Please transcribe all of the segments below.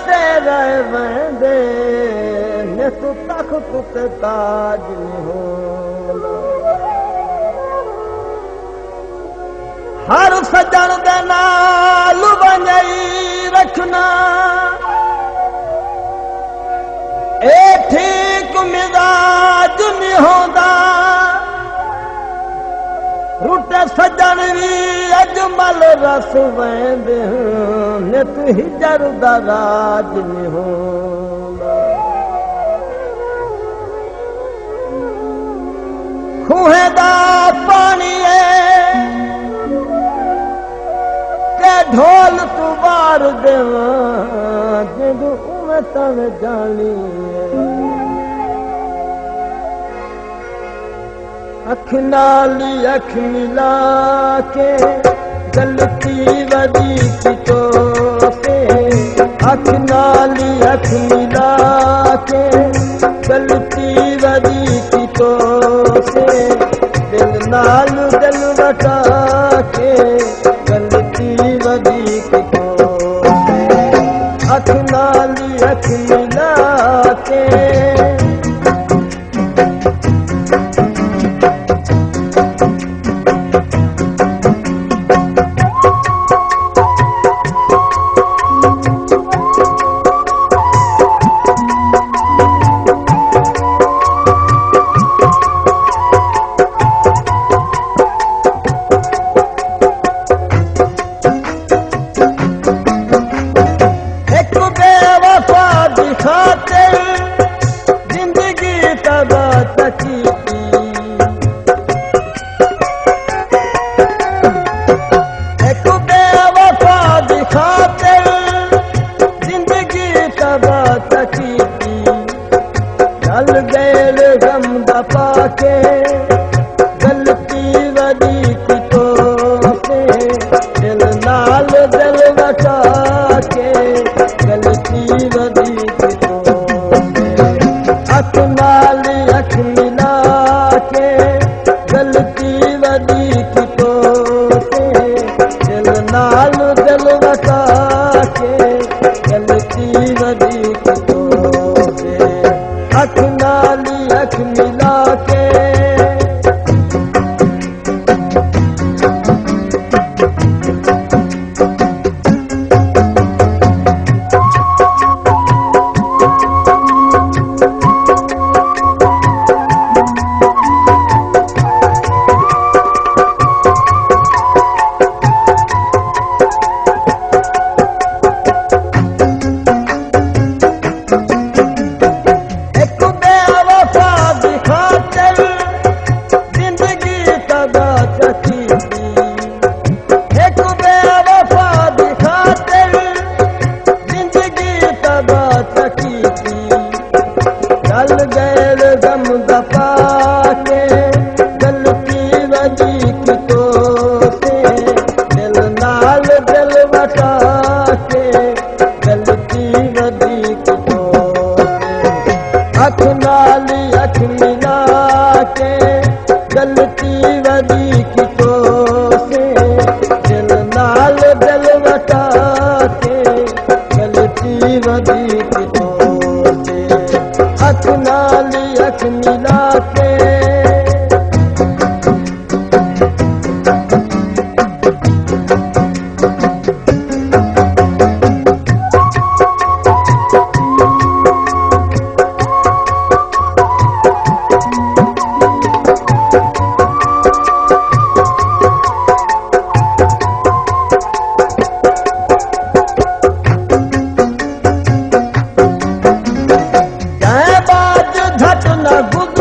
ते रह वेंदे ने तू तख्त ते ताज हो हर सजण दे नाल वंजई रखना ए ठीक मिजाज नहीं होंदा रुटे सजण भी अजमल रस वेंदे ने तू हिजर दा राज नहीं होंदा खूहे दा पानी के ढोल तू बार देवा जिंदू उमें तव जानी अख नाली अख मिला के गलती वदी की तो से अख नाली अख मिला के गलती वदी की तो से दिल नाल दिल बटा के गलती वदी की तो से अख नाली अख मिला के चल गए गम दपा के गलती वदी की तो से दिल नाल दिल बचा के गलती वदी की तो से अख नाल अख मिला के गलती वदी की तो से दिल नाल दिल बचा के गलती वदी की तो से अख नाली अख मिला के चल गए गम दपा के गलती वदी की तो से दिल नाल दिल बटा के गलती वदी की तो से अख नाली अख मिला के गलती वदी की तो से दिल नाल दिल बटा के गलती वदी की तो अख नाली अख मिला के झट न गुद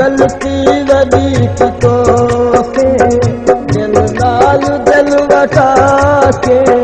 गलती वॾी की तोखे दिल लाल दिल वठा के